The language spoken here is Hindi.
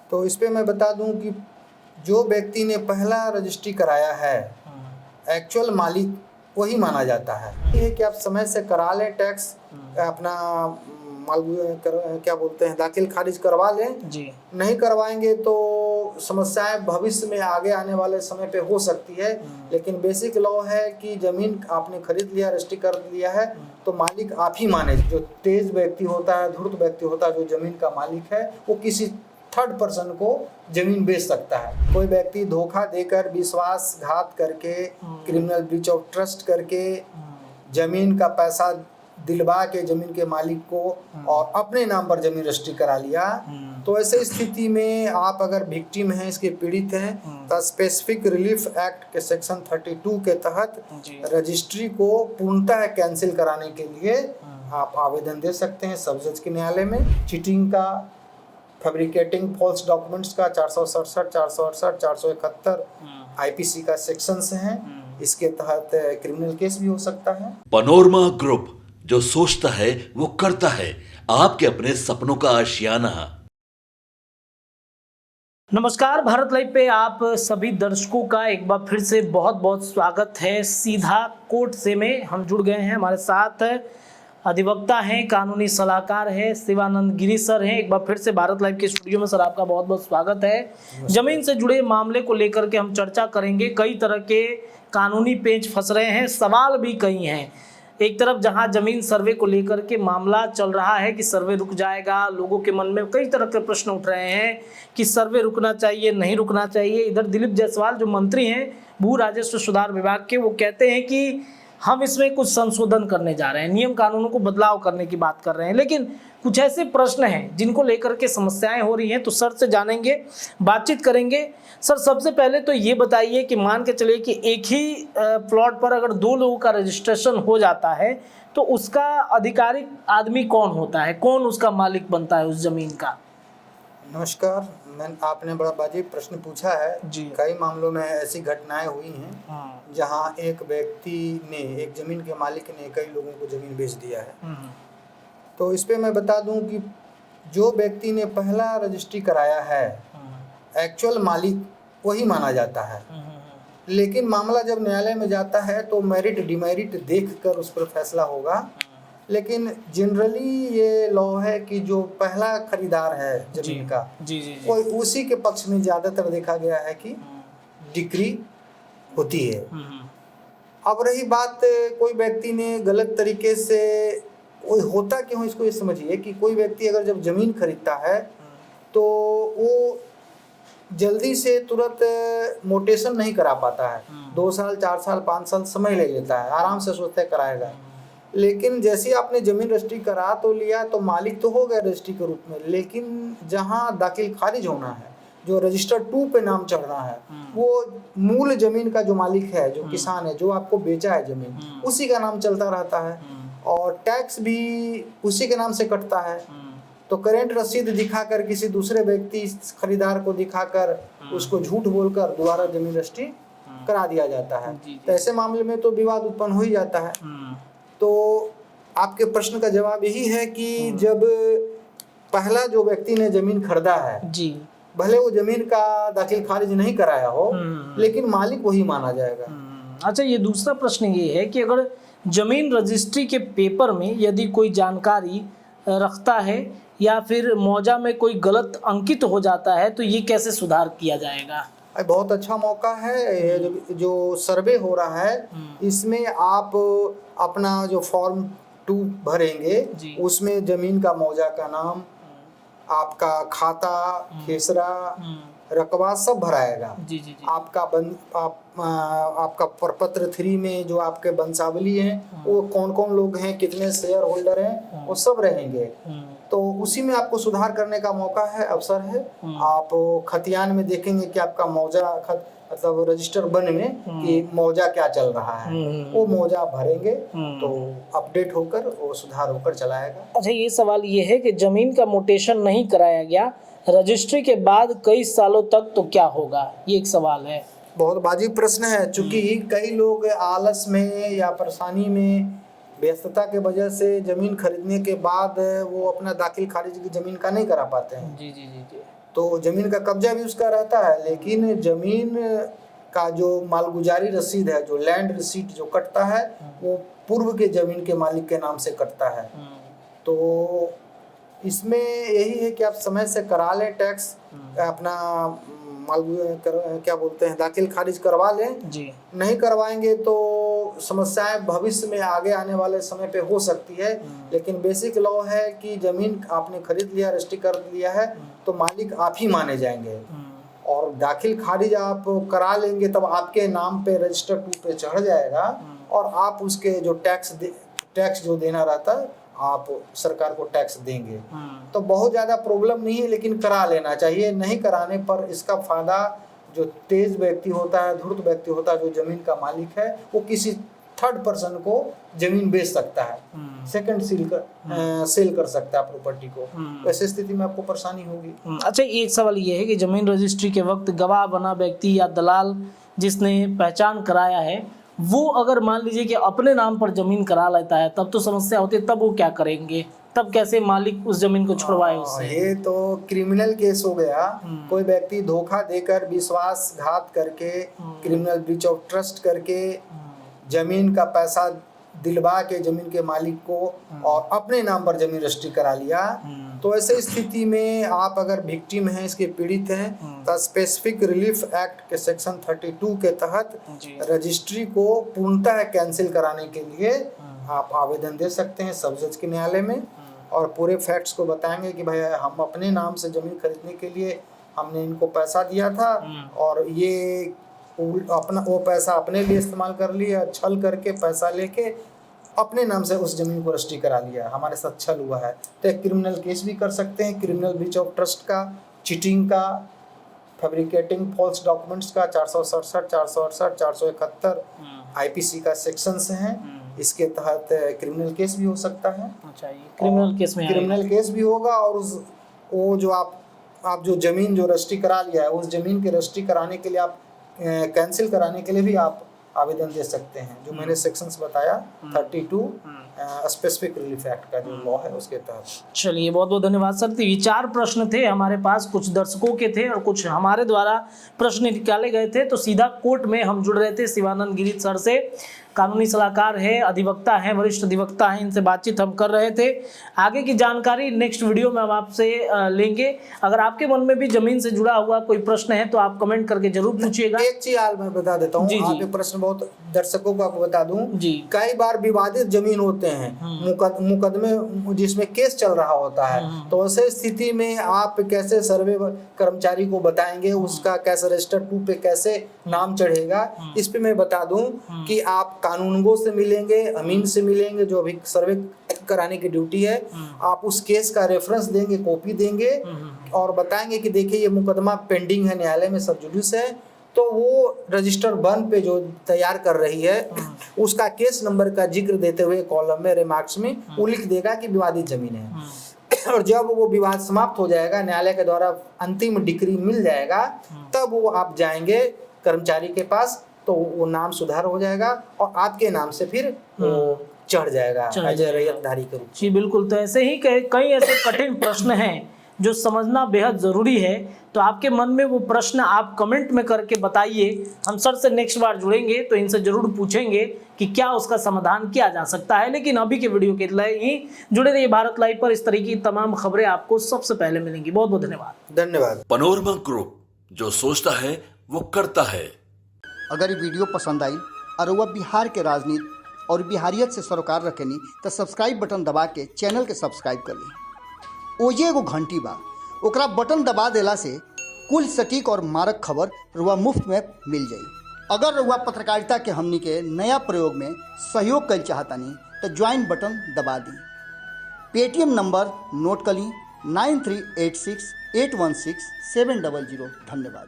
तो इस पे मैं बता दूं कि जो व्यक्ति ने पहला रजिस्ट्री कराया है एक्चुअल मालिक वही माना जाता है। ये है कि आप समय से करा लें टैक्स अपना क्या बोलते हैं दाखिल खारिज करवा लें जी। नहीं करवाएंगे तो समस्याएं भविष्य में आगे आने वाले समय पे हो सकती है। लेकिन बेसिक लॉ है कि जमीन आपने खरीद लिया रजिस्ट्री कर लिया है तो मालिक आप ही माने। जो तेज व्यक्ति होता है धूर्त व्यक्ति होता है जो जमीन का मालिक है वो किसी थर्ड पर्सन को जमीन बेच सकता है। कोई व्यक्ति धोखा देकर विश्वासघात करके क्रिमिनल ब्रीच ऑफ ट्रस्ट करके जमीन का पैसा दिलवा के जमीन के मालिक को और अपने नाम पर जमीन रजिस्ट्री करा लिया तो ऐसे स्थिति में आप अगर विक्टिम हैं इसके पीड़ित हैं तो स्पेसिफिक रिलीफ एक्ट के सेक्शन 32 के तहत रजिस्ट्री को पूर्णतः कैंसिल कराने के लिए आप आवेदन दे सकते हैं सब जज के न्यायालय में। चीटिंग का फैब्रिकेटिंग फॉल्स डॉक्यूमेंट्स का 467, 468, 471 आईपीसी का सेक्शंस हैं। इसके तहत क्रिमिनल केस भी हो सकता है। पनोरमा ग्रुप जो सोचता है वो करता है, आपके अपने सपनों का आशियाना। नमस्कार, भारत लाइव पे आप सभी दर्शकों का एक बार फिर से बहुत बहुत स्वागत है। सीधा कोर्ट से में हम जुड़ गए हैं। हमारे साथ अधिवक्ता हैं, कानूनी सलाहकार हैं, शिवानंद गिरी सर हैं। एक बार फिर से भारत लाइव के स्टूडियो में सर आपका बहुत बहुत स्वागत है। जमीन से जुड़े मामले को लेकर के हम चर्चा करेंगे। कई तरह के कानूनी पेच फंस रहे हैं, सवाल भी कई हैं। एक तरफ जहां जमीन सर्वे को लेकर के मामला चल रहा है कि सर्वे रुक जाएगा, लोगों के मन में कई तरह के प्रश्न उठ रहे हैं कि सर्वे रुकना चाहिए नहीं रुकना चाहिए। इधर दिलीप जायसवाल जो मंत्री हैं भू राजस्व सुधार विभाग के, वो कहते हैं कि हम इसमें कुछ संशोधन करने जा रहे हैं, नियम कानूनों को बदलाव करने की बात कर रहे हैं। लेकिन कुछ ऐसे प्रश्न हैं जिनको लेकर के समस्याएं हो रही हैं, तो सर से जानेंगे, बातचीत करेंगे। सर सबसे पहले तो ये बताइए कि मान के चलिए कि एक ही प्लॉट पर अगर दो लोगों का रजिस्ट्रेशन हो जाता है तो उसका आधिकारिक आदमी कौन होता है, कौन उसका मालिक बनता है उस जमीन का? नमस्कार, आपने बड़ा वाजिब प्रश्न पूछा है जी। कई मामलों में ऐसी घटनाएं हुई हैं जहां एक व्यक्ति ने एक जमीन के मालिक ने कई लोगों को जमीन बेच दिया है। तो इस पे मैं बता दूं कि जो व्यक्ति ने पहला रजिस्ट्री कराया है एक्चुअल मालिक वही माना जाता है। लेकिन मामला जब न्यायालय में जाता है तो मेरिट डिमेरिट देखकर उस पर फैसला होगा। लेकिन जनरली ये लॉ है कि जो पहला खरीदार है जमीन का वो उसी के पक्ष में ज्यादातर देखा गया है कि डिक्री होती है। अब रही बात कोई व्यक्ति ने गलत तरीके से, कोई होता क्यों इसको ये समझिए कि कोई व्यक्ति अगर जब जमीन खरीदता है तो वो जल्दी से तुरंत मोटेशन नहीं करा पाता है। 2 साल 4 साल 5 साल समय ले लेता है, आराम से सोचता है कराएगा। लेकिन जैसे आपने जमीन रजिस्ट्री करा तो लिया तो मालिक तो हो गया रजिस्ट्री के रूप में, लेकिन जहां दाखिल खारिज होना है, जो रजिस्टर 2 पे नाम चढ़ रहा है, वो मूल जमीन का जो मालिक है, जो किसान है, जो आपको बेचा है जमीन, उसी का नाम चलता रहता है और टैक्स भी उसी के नाम से कटता है। तो करेंट रसीद दिखाकर किसी दूसरे व्यक्ति खरीदार को दिखाकर उसको झूठ बोलकर दोबारा जमीन रजिस्ट्री करा दिया जाता है। तो ऐसे मामले में तो विवाद उत्पन्न हो ही जाता है। तो आपके प्रश्न का जवाब यही है कि जब पहला जो व्यक्ति ने जमीन खरीदा है जी, भले वो जमीन का दाखिल खारिज नहीं कराया हो लेकिन मालिक वही माना जाएगा। अच्छा, ये दूसरा प्रश्न ये है कि अगर जमीन रजिस्ट्री के पेपर में यदि कोई जानकारी रखता है या फिर मौजा में कोई गलत अंकित हो जाता है तो ये कैसे सुधार किया जाएगा? बहुत अच्छा मौका है। जो सर्वे हो रहा है इसमें आप अपना जो फॉर्म 2 भरेंगे उसमें जमीन का मौजा का नाम, आपका खाता, खेसरा, रकबा सब भराएगा। आपका आपका प्रपत्र 3 में जो आपके वंशावली हैं वो कौन कौन लोग हैं, कितने शेयर होल्डर हैं, वो सब रहेंगे। तो उसी में आपको सुधार करने का मौका है, अवसर है। आप खतियान में देखेंगे कि आपका मौजा मतलब रजिस्टर वन में कि मौजा क्या चल रहा है, वो मौजा भरेंगे तो अपडेट होकर वो सुधार होकर चलाएगा। अच्छा, ये सवाल ये है कि जमीन का मोटेशन नहीं कराया गया रजिस्ट्री के बाद कई सालों तक तो क्या होगा, ये एक सवाल है। बहुत वाजिब प्रश्न है, चूंकि कई लोग आलस में या परेशानी में, व्यस्तता के वजह से जमीन खरीदने के बाद वो अपना दाखिल खारिज की जमीन का नहीं करा पाते हैं। जी। तो जमीन का कब्जा भी उसका रहता है, लेकिन जमीन का जो मालगुजारी रसीद है, जो लैंड रिसीट जो कटता है, वो पूर्व के जमीन के मालिक के नाम से कटता है। तो इसमें यही है कि आप समय से करा लें टैक्स, अपना क्या बोलते हैं, दाखिल खारिज करवा लें जी। नहीं करवाएंगे तो समस्याएं भविष्य में आगे आने वाले समय पे हो सकती है। लेकिन बेसिक लॉ है कि जमीन आपने खरीद लिया, रजिस्ट्री कर लिया है, तो मालिक आप ही माने जाएंगे। और दाखिल खारिज आप करा लेंगे तब आपके नाम पे रजिस्टर 2 पे चढ़ जाएगा और आप उसके जो टैक्स जो देना रहता है आप सरकार को टैक्स देंगे। तो बहुत ज़्यादा प्रॉब्लम नहीं है, लेकिन करा लेना चाहिए। नहीं कराने पर इसका फायदा जो तेज व्यक्ति होता है, धूर्त व्यक्ति होता है, जो जमीन का मालिक है, वो किसी थर्ड पर्सन को जमीन बेच सकता है, सेकंड सेल कर सकता है प्रॉपर्टी को। ऐसी स्थिति में आपको परेशानी होगी। अच्छा, एक सवाल ये है कि जमीन रजिस्ट्री के वक्त गवाह बना व्यक्ति या दलाल जिसने पहचान कराया है, वो अगर मान लीजिए कि अपने नाम पर जमीन करा लेता है, तब तो समस्या होती है। तब वो क्या करेंगे? तब कैसे मालिक उस जमीन को छुड़वाए उससे? ये तो क्रिमिनल केस हो गया। कोई व्यक्ति धोखा देकर, विश्वासघात करके, क्रिमिनल ब्रीच ऑफ ट्रस्ट करके जमीन का पैसा दिलवा के जमीन के मालिक को और अपने नाम पर जमीन रजिस्ट्री करा लिया, तो ऐसे स्थिति में आप अगर विक्टिम हैं, इसके पीड़ित हैं, तो स्पेसिफिक रिलीफ एक्ट के सेक्शन 32 के तहत रजिस्ट्री को पूर्णतः कैंसिल कराने के लिए आप आवेदन दे सकते हैं सब जज के न्यायालय में, और पूरे फैक्ट्स को बताएंगे कि भाई हम अपने नाम से जमीन खरीदने के लिए हमने इनको पैसा दिया था और ये अपना वो पैसा अपने लिए इस्तेमाल कर लिया, छल करके पैसा लेके अपने नाम से उस जमीन को रजिस्ट्री करा लिया, हमारे साथ छल हुआ है। तो एक क्रिमिनल केस भी कर सकते हैं, क्रिमिनल ब्रीच ऑफ ट्रस्ट का, चीटिंग का, फैब्रिकेटिंग फॉल्स डॉक्यूमेंट्स का 467, 468, 471 आईपीसी का सेक्शंस हैं। इसके तहत क्रिमिनल केस भी हो सकता है। अच्छा, ये क्रिमिनल केस भी होगा। और उस वो जो आप जो जमीन जो रजिस्ट्री करा लिया है, उस जमीन के रजिस्ट्री कराने के लिए आप कैंसिल कराने के लिए भी आप आवेदन दे सकते हैं, जो मैंने सेक्शंस बताया 32 स्पेसिफिक रिलीफ एक्ट का जो लॉ है उसके तहत। चलिए, बहुत बहुत धन्यवाद सर। तो ये 4 प्रश्न थे हमारे पास, कुछ दर्शकों के थे और कुछ हमारे द्वारा प्रश्न निकाले गए थे। तो सीधा कोर्ट में हम जुड़ रहे थे शिवानंद गिरी सर से, कानूनी सलाहकार है, अधिवक्ता हैं, वरिष्ठ अधिवक्ता हैं, इनसे बातचीत हम कर रहे थे। आगे की जानकारी नेक्स्ट वीडियो में हम आपसे लेंगे। अगर आपके मन में भी जमीन से जुड़ा हुआ कोई प्रश्न है तो आप कमेंट करके जरूर पूछिएगा। एक चीज हाल मैं बता देता हूँ, आप ये प्रश्न बहुत दर्शकों को आपको बता दूं जी। कई बार विवादित जमीन होते हैं, मुकदमे जिसमें केस चल रहा होता है, तो ऐसे स्थिति में आप कैसे सर्वे कर्मचारी को बताएंगे, उसका कैसे रजिस्टर 2 पे कैसे नाम चढ़ेगा, इस पे मैं बता दूं कि आप कानूनगो से मिलेंगे, अमीन से मिलेंगे, जो अभी सर्वे कराने की ड्यूटी है। आप उस केस का रेफरेंस देंगे, कॉपी देंगे और बताएंगे कि देखिए ये मुकदमा पेंडिंग है, न्यायालय में सब जुडिस है, तो वो रजिस्टर 1 पे जो तैयार कर रही है उसका केस नंबर का जिक्र देते हुए कॉलम में रिमार्क्स में वो लिख देगा कि विवादित जमीन है। और जब वो विवाद समाप्त हो जाएगा, न्यायालय के द्वारा अंतिम डिक्री मिल जाएगा, तब वो आप जाएंगे कर्मचारी के पास, तो वो नाम सुधार हो जाएगा और आपके नाम से फिर वो चढ़ जाएगा रैयतधारी के रूप। जी बिल्कुल। तो ऐसे ही कई ऐसे कठिन प्रश्न हैं जो समझना बेहद ज़रूरी है। तो आपके मन में वो प्रश्न आप कमेंट में करके बताइए, हम सर से नेक्स्ट बार जुड़ेंगे तो इनसे ज़रूर पूछेंगे कि क्या उसका समाधान किया जा सकता है। लेकिन अभी के वीडियो के लिए ही जुड़े रहिए भारत लाइव पर, इस तरीके की तमाम खबरें आपको सबसे पहले मिलेंगी। बहुत बहुत धन्यवाद। पनोरमा ग्रुप, जो सोचता है वो करता है। अगर ये वीडियो पसंद आई और वह बिहार के राजनीति और बिहारियत से सरोकार रखेनी तो सब्सक्राइब बटन दबा के चैनल के सब्सक्राइब कर ली। ओजे एगो घंटी बा, ओकरा बटन दबा देला से कुल सटीक और मारक खबर रुआ मुफ्त में मिल जाई। अगर रुआ पत्रकारिता के हमनी के नया प्रयोग में सहयोग कर चाहतानी तो ज्वाइन बटन दबा दी। पेटीएम नंबर नोट कर ली 9386816700। धन्यवाद।